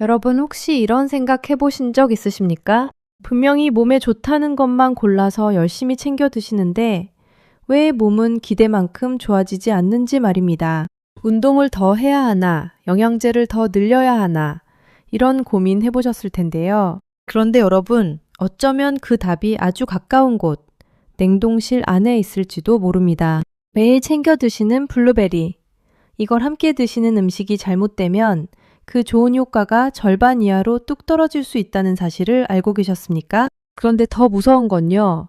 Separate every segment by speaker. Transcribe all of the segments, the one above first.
Speaker 1: 여러분 혹시 이런 생각 해보신 적 있으십니까? 분명히 몸에 좋다는 것만 골라서 열심히 챙겨 드시는데 왜 몸은 기대만큼 좋아지지 않는지 말입니다. 운동을 더 해야 하나, 영양제를 더 늘려야 하나, 이런 고민 해보셨을 텐데요. 그런데 여러분, 어쩌면 그 답이 아주 가까운 곳, 냉동실 안에 있을지도 모릅니다. 매일 챙겨 드시는 블루베리. 이걸 함께 드시는 음식이 잘못되면 그 좋은 효과가 절반 이하로 뚝 떨어질 수 있다는 사실을 알고 계셨습니까? 그런데 더 무서운 건요.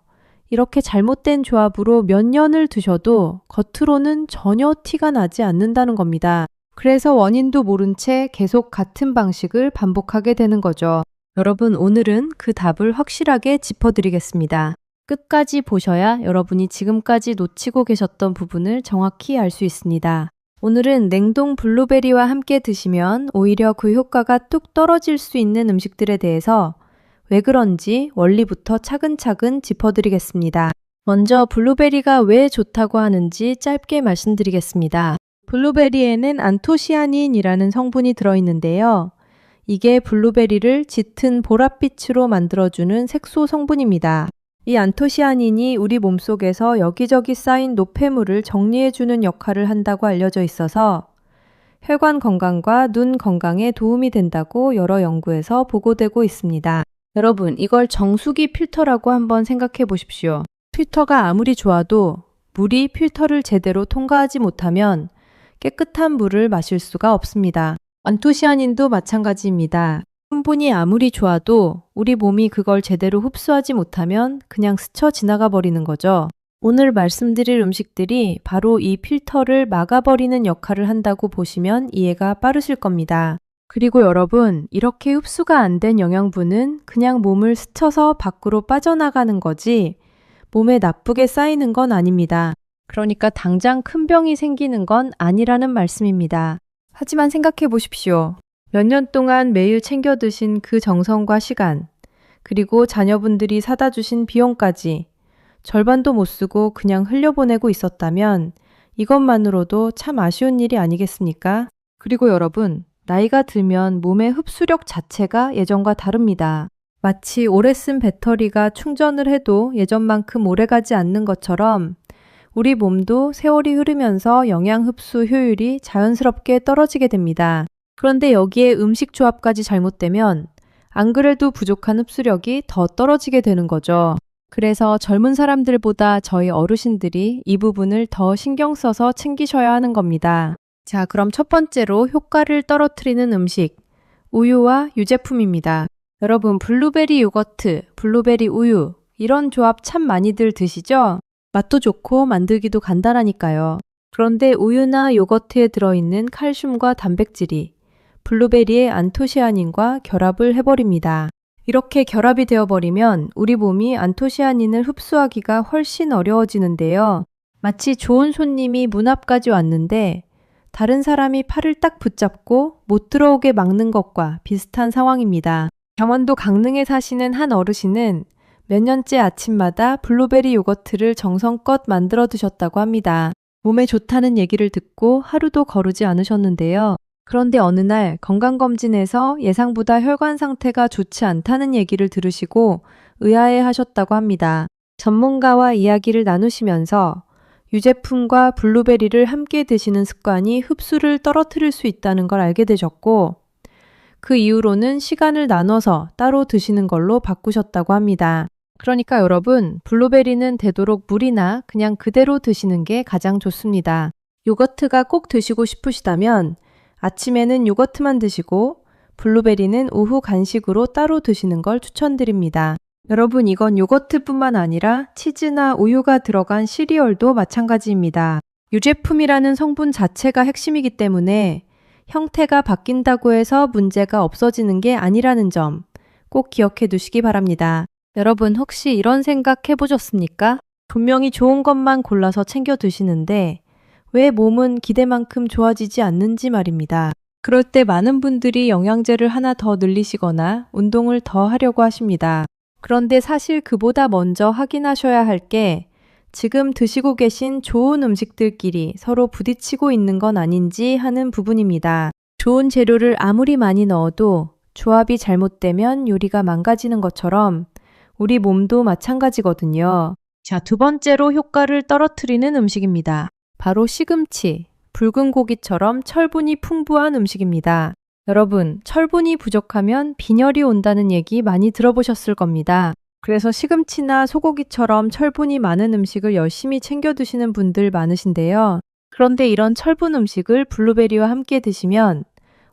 Speaker 1: 이렇게 잘못된 조합으로 몇 년을 드셔도 겉으로는 전혀 티가 나지 않는다는 겁니다. 그래서 원인도 모른 채 계속 같은 방식을 반복하게 되는 거죠. 여러분, 오늘은 그 답을 확실하게 짚어드리겠습니다. 끝까지 보셔야 여러분이 지금까지 놓치고 계셨던 부분을 정확히 알 수 있습니다. 오늘은 냉동 블루베리와 함께 드시면 오히려 그 효과가 뚝 떨어질 수 있는 음식들에 대해서 왜 그런지 원리부터 차근차근 짚어드리겠습니다. 먼저 블루베리가 왜 좋다고 하는지 짧게 말씀드리겠습니다. 블루베리에는 안토시아닌이라는 성분이 들어있는데요. 이게 블루베리를 짙은 보랏빛으로 만들어주는 색소 성분입니다. 이 안토시아닌이 우리 몸속에서 여기저기 쌓인 노폐물을 정리해주는 역할을 한다고 알려져 있어서 혈관 건강과 눈 건강에 도움이 된다고 여러 연구에서 보고되고 있습니다. 여러분, 이걸 정수기 필터라고 한번 생각해 보십시오. 필터가 아무리 좋아도 물이 필터를 제대로 통과하지 못하면 깨끗한 물을 마실 수가 없습니다. 안토시아닌도 마찬가지입니다. 성분이 아무리 좋아도 우리 몸이 그걸 제대로 흡수하지 못하면 그냥 스쳐 지나가 버리는 거죠. 오늘 말씀드릴 음식들이 바로 이 필터를 막아버리는 역할을 한다고 보시면 이해가 빠르실 겁니다. 그리고 여러분, 이렇게 흡수가 안 된 영양분은 그냥 몸을 스쳐서 밖으로 빠져나가는 거지 몸에 나쁘게 쌓이는 건 아닙니다. 그러니까 당장 큰 병이 생기는 건 아니라는 말씀입니다. 하지만 생각해 보십시오. 몇 년 동안 매일 챙겨 드신 그 정성과 시간, 그리고 자녀분들이 사다 주신 비용까지 절반도 못 쓰고 그냥 흘려보내고 있었다면 이것만으로도 참 아쉬운 일이 아니겠습니까? 그리고 여러분, 나이가 들면 몸의 흡수력 자체가 예전과 다릅니다. 마치 오래 쓴 배터리가 충전을 해도 예전만큼 오래가지 않는 것처럼 우리 몸도 세월이 흐르면서 영양 흡수 효율이 자연스럽게 떨어지게 됩니다. 그런데 여기에 음식 조합까지 잘못되면 안 그래도 부족한 흡수력이 더 떨어지게 되는 거죠. 그래서 젊은 사람들보다 저희 어르신들이 이 부분을 더 신경 써서 챙기셔야 하는 겁니다. 자, 그럼 첫 번째로 효과를 떨어뜨리는 음식, 우유와 유제품입니다. 여러분, 블루베리 요거트, 블루베리 우유, 이런 조합 참 많이들 드시죠? 맛도 좋고 만들기도 간단하니까요. 그런데 우유나 요거트에 들어있는 칼슘과 단백질이 블루베리의 안토시아닌과 결합을 해버립니다. 이렇게 결합이 되어버리면 우리 몸이 안토시아닌을 흡수하기가 훨씬 어려워지는데요. 마치 좋은 손님이 문 앞까지 왔는데 다른 사람이 팔을 딱 붙잡고 못 들어오게 막는 것과 비슷한 상황입니다. 강원도 강릉에 사시는 한 어르신은 몇 년째 아침마다 블루베리 요거트를 정성껏 만들어 드셨다고 합니다. 몸에 좋다는 얘기를 듣고 하루도 거르지 않으셨는데요. 그런데 어느 날 건강검진에서 예상보다 혈관 상태가 좋지 않다는 얘기를 들으시고 의아해 하셨다고 합니다. 전문가와 이야기를 나누시면서 유제품과 블루베리를 함께 드시는 습관이 흡수를 떨어뜨릴 수 있다는 걸 알게 되셨고 그 이후로는 시간을 나눠서 따로 드시는 걸로 바꾸셨다고 합니다. 그러니까 여러분, 블루베리는 되도록 물이나 그냥 그대로 드시는 게 가장 좋습니다. 요거트가 꼭 드시고 싶으시다면 아침에는 요거트만 드시고 블루베리는 오후 간식으로 따로 드시는 걸 추천드립니다. 여러분, 이건 요거트뿐만 아니라 치즈나 우유가 들어간 시리얼도 마찬가지입니다. 유제품이라는 성분 자체가 핵심이기 때문에 형태가 바뀐다고 해서 문제가 없어지는 게 아니라는 점 꼭 기억해 두시기 바랍니다. 여러분, 혹시 이런 생각 해보셨습니까? 분명히 좋은 것만 골라서 챙겨 드시는데 왜 몸은 기대만큼 좋아지지 않는지 말입니다. 그럴 때 많은 분들이 영양제를 하나 더 늘리시거나 운동을 더 하려고 하십니다. 그런데 사실 그보다 먼저 확인하셔야 할 게 지금 드시고 계신 좋은 음식들끼리 서로 부딪히고 있는 건 아닌지 하는 부분입니다. 좋은 재료를 아무리 많이 넣어도 조합이 잘못되면 요리가 망가지는 것처럼 우리 몸도 마찬가지거든요. 자, 두 번째로 효과를 떨어뜨리는 음식입니다. 바로 시금치, 붉은 고기처럼 철분이 풍부한 음식입니다. 여러분, 철분이 부족하면 빈혈이 온다는 얘기 많이 들어보셨을 겁니다. 그래서 시금치나 소고기처럼 철분이 많은 음식을 열심히 챙겨 드시는 분들 많으신데요. 그런데 이런 철분 음식을 블루베리와 함께 드시면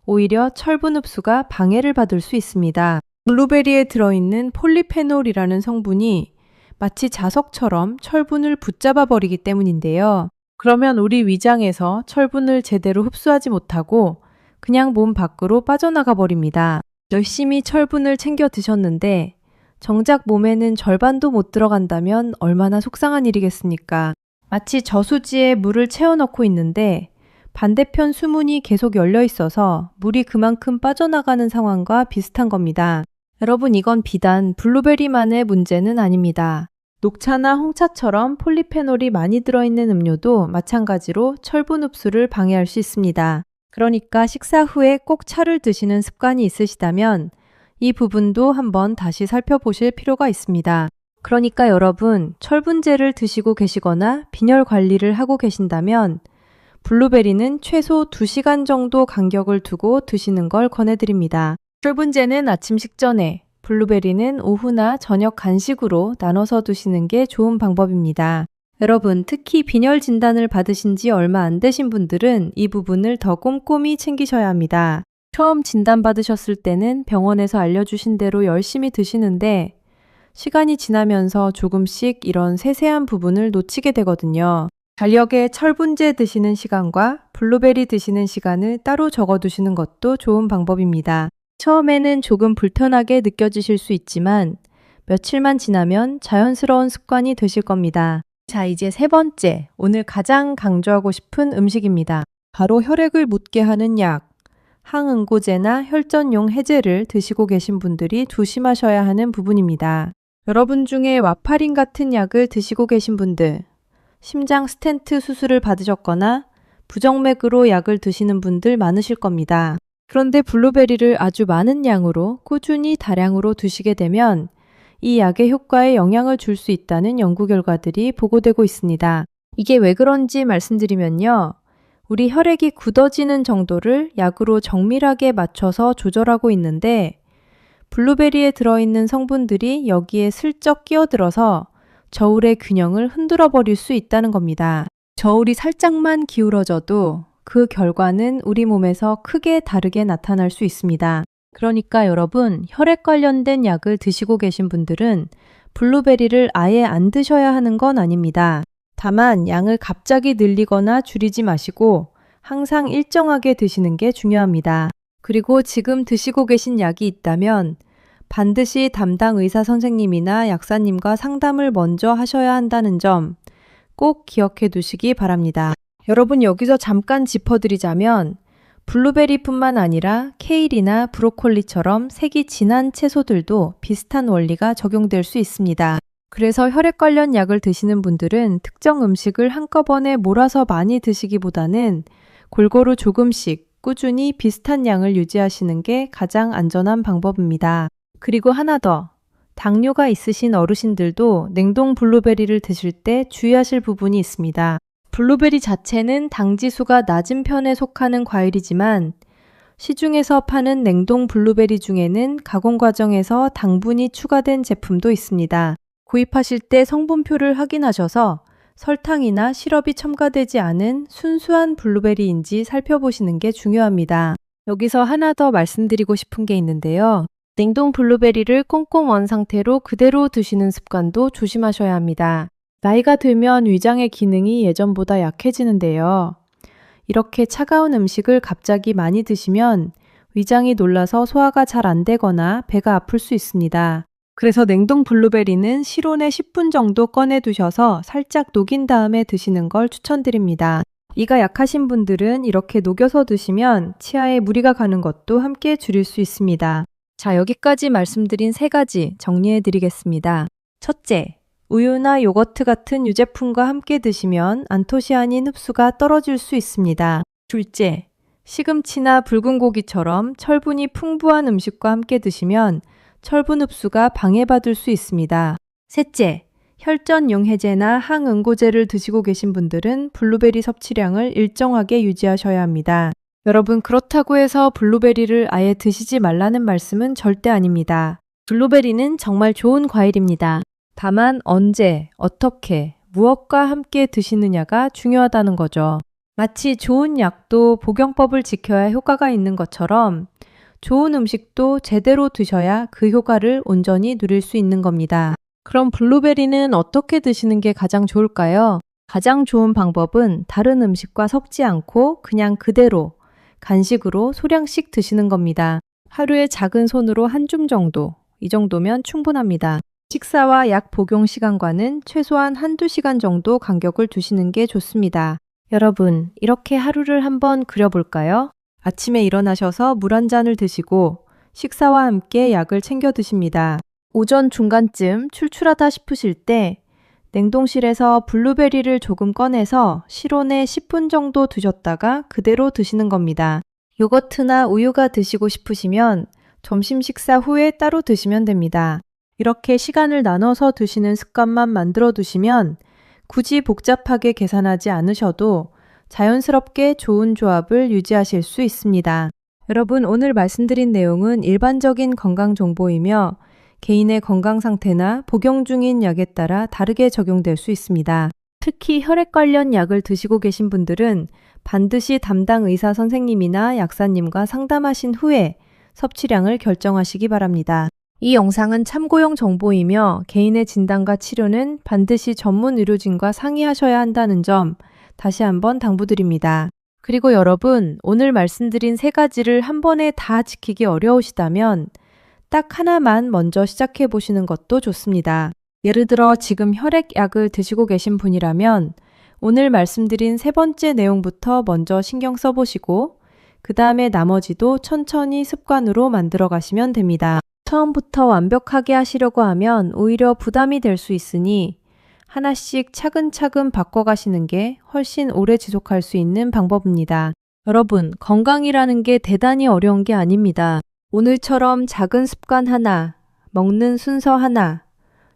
Speaker 1: 오히려 철분 흡수가 방해를 받을 수 있습니다. 블루베리에 들어있는 폴리페놀이라는 성분이 마치 자석처럼 철분을 붙잡아 버리기 때문인데요. 그러면 우리 위장에서 철분을 제대로 흡수하지 못하고 그냥 몸 밖으로 빠져나가 버립니다. 열심히 철분을 챙겨 드셨는데 정작 몸에는 절반도 못 들어간다면 얼마나 속상한 일이겠습니까? 마치 저수지에 물을 채워넣고 있는데 반대편 수문이 계속 열려 있어서 물이 그만큼 빠져나가는 상황과 비슷한 겁니다. 여러분, 이건 비단 블루베리만의 문제는 아닙니다. 녹차나 홍차처럼 폴리페놀이 많이 들어있는 음료도 마찬가지로 철분 흡수를 방해할 수 있습니다. 그러니까 식사 후에 꼭 차를 드시는 습관이 있으시다면 이 부분도 한번 다시 살펴보실 필요가 있습니다. 그러니까 여러분, 철분제를 드시고 계시거나 빈혈 관리를 하고 계신다면 블루베리는 최소 2시간 정도 간격을 두고 드시는 걸 권해드립니다. 철분제는 아침 식전에, 블루베리는 오후나 저녁 간식으로 나눠서 드시는 게 좋은 방법입니다. 여러분, 특히 빈혈 진단을 받으신 지 얼마 안 되신 분들은 이 부분을 더 꼼꼼히 챙기셔야 합니다. 처음 진단받으셨을 때는 병원에서 알려주신 대로 열심히 드시는데 시간이 지나면서 조금씩 이런 세세한 부분을 놓치게 되거든요. 달력에 철분제 드시는 시간과 블루베리 드시는 시간을 따로 적어두시는 것도 좋은 방법입니다. 처음에는 조금 불편하게 느껴지실 수 있지만 며칠만 지나면 자연스러운 습관이 되실 겁니다. 자, 이제 세 번째, 오늘 가장 강조하고 싶은 음식입니다. 바로 혈액을 묻게 하는 약, 항응고제나 혈전용 해제를 드시고 계신 분들이 조심하셔야 하는 부분입니다. 여러분 중에 와파린 같은 약을 드시고 계신 분들, 심장 스텐트 수술을 받으셨거나 부정맥으로 약을 드시는 분들 많으실 겁니다. 그런데 블루베리를 아주 많은 양으로 꾸준히 다량으로 드시게 되면 이 약의 효과에 영향을 줄 수 있다는 연구 결과들이 보고되고 있습니다. 이게 왜 그런지 말씀드리면요. 우리 혈액이 굳어지는 정도를 약으로 정밀하게 맞춰서 조절하고 있는데 블루베리에 들어있는 성분들이 여기에 슬쩍 끼어들어서 저울의 균형을 흔들어 버릴 수 있다는 겁니다. 저울이 살짝만 기울어져도 그 결과는 우리 몸에서 크게 다르게 나타날 수 있습니다. 그러니까 여러분, 혈액 관련된 약을 드시고 계신 분들은 블루베리를 아예 안 드셔야 하는 건 아닙니다. 다만 양을 갑자기 늘리거나 줄이지 마시고 항상 일정하게 드시는 게 중요합니다. 그리고 지금 드시고 계신 약이 있다면 반드시 담당 의사 선생님이나 약사님과 상담을 먼저 하셔야 한다는 점 꼭 기억해 두시기 바랍니다. 여러분, 여기서 잠깐 짚어드리자면 블루베리뿐만 아니라 케일이나 브로콜리처럼 색이 진한 채소들도 비슷한 원리가 적용될 수 있습니다. 그래서 혈액 관련 약을 드시는 분들은 특정 음식을 한꺼번에 몰아서 많이 드시기보다는 골고루 조금씩 꾸준히 비슷한 양을 유지하시는 게 가장 안전한 방법입니다. 그리고 하나 더, 당뇨가 있으신 어르신들도 냉동 블루베리를 드실 때 주의하실 부분이 있습니다. 블루베리 자체는 당지수가 낮은 편에 속하는 과일이지만 시중에서 파는 냉동 블루베리 중에는 가공 과정에서 당분이 추가된 제품도 있습니다. 구입하실 때 성분표를 확인하셔서 설탕이나 시럽이 첨가되지 않은 순수한 블루베리인지 살펴보시는 게 중요합니다. 여기서 하나 더 말씀드리고 싶은 게 있는데요. 냉동 블루베리를 꽁꽁 언 상태로 그대로 드시는 습관도 조심하셔야 합니다. 나이가 들면 위장의 기능이 예전보다 약해지는데요. 이렇게 차가운 음식을 갑자기 많이 드시면 위장이 놀라서 소화가 잘 안 되거나 배가 아플 수 있습니다. 그래서 냉동 블루베리는 실온에 10분 정도 꺼내 두셔서 살짝 녹인 다음에 드시는 걸 추천드립니다. 이가 약하신 분들은 이렇게 녹여서 드시면 치아에 무리가 가는 것도 함께 줄일 수 있습니다. 자, 여기까지 말씀드린 3가지 정리해 드리겠습니다. 첫째, 우유나 요거트 같은 유제품과 함께 드시면 안토시아닌 흡수가 떨어질 수 있습니다. 둘째, 시금치나 붉은 고기처럼 철분이 풍부한 음식과 함께 드시면 철분 흡수가 방해받을 수 있습니다. 셋째, 혈전 용해제나 항응고제를 드시고 계신 분들은 블루베리 섭취량을 일정하게 유지하셔야 합니다. 여러분, 그렇다고 해서 블루베리를 아예 드시지 말라는 말씀은 절대 아닙니다. 블루베리는 정말 좋은 과일입니다. 다만 언제, 어떻게, 무엇과 함께 드시느냐가 중요하다는 거죠. 마치 좋은 약도 복용법을 지켜야 효과가 있는 것처럼 좋은 음식도 제대로 드셔야 그 효과를 온전히 누릴 수 있는 겁니다. 그럼 블루베리는 어떻게 드시는 게 가장 좋을까요? 가장 좋은 방법은 다른 음식과 섞지 않고 그냥 그대로 간식으로 소량씩 드시는 겁니다. 하루에 작은 손으로 한 줌 정도, 이 정도면 충분합니다. 식사와 약 복용 시간과는 최소한 한두 시간 정도 간격을 두시는 게 좋습니다. 여러분, 이렇게 하루를 한번 그려볼까요? 아침에 일어나셔서 물 한 잔을 드시고 식사와 함께 약을 챙겨 드십니다. 오전 중간쯤 출출하다 싶으실 때 냉동실에서 블루베리를 조금 꺼내서 실온에 10분 정도 두셨다가 그대로 드시는 겁니다. 요거트나 우유가 드시고 싶으시면 점심 식사 후에 따로 드시면 됩니다. 이렇게 시간을 나눠서 드시는 습관만 만들어 두시면 굳이 복잡하게 계산하지 않으셔도 자연스럽게 좋은 조합을 유지하실 수 있습니다. 여러분, 오늘 말씀드린 내용은 일반적인 건강 정보이며 개인의 건강 상태나 복용 중인 약에 따라 다르게 적용될 수 있습니다. 특히 혈액 관련 약을 드시고 계신 분들은 반드시 담당 의사 선생님이나 약사님과 상담하신 후에 섭취량을 결정하시기 바랍니다. 이 영상은 참고용 정보이며 개인의 진단과 치료는 반드시 전문 의료진과 상의하셔야 한다는 점 다시 한번 당부드립니다. 그리고 여러분, 오늘 말씀드린 세 가지를 한 번에 다 지키기 어려우시다면 딱 하나만 먼저 시작해 보시는 것도 좋습니다. 예를 들어 지금 혈액약을 드시고 계신 분이라면 오늘 말씀드린 세 번째 내용부터 먼저 신경 써보시고 그 다음에 나머지도 천천히 습관으로 만들어 가시면 됩니다. 처음부터 완벽하게 하시려고 하면 오히려 부담이 될 수 있으니 하나씩 차근차근 바꿔가시는 게 훨씬 오래 지속할 수 있는 방법입니다. 여러분, 건강이라는 게 대단히 어려운 게 아닙니다. 오늘처럼 작은 습관 하나, 먹는 순서 하나,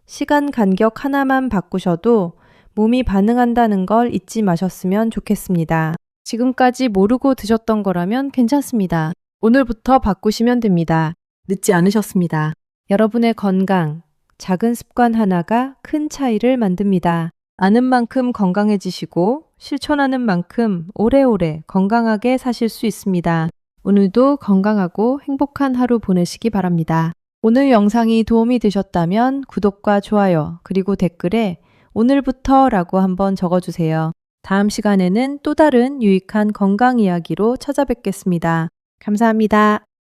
Speaker 1: 시간 간격 하나만 바꾸셔도 몸이 반응한다는 걸 잊지 마셨으면 좋겠습니다. 지금까지 모르고 드셨던 거라면 괜찮습니다. 오늘부터 바꾸시면 됩니다. 늦지 않으셨습니다. 여러분의 건강, 작은 습관 하나가 큰 차이를 만듭니다. 아는 만큼 건강해지시고 실천하는 만큼 오래오래 건강하게 사실 수 있습니다. 오늘도 건강하고 행복한 하루 보내시기 바랍니다. 오늘 영상이 도움이 되셨다면 구독과 좋아요 그리고 댓글에 오늘부터 라고 한번 적어주세요. 다음 시간에는 또 다른 유익한 건강 이야기로 찾아뵙겠습니다. 감사합니다.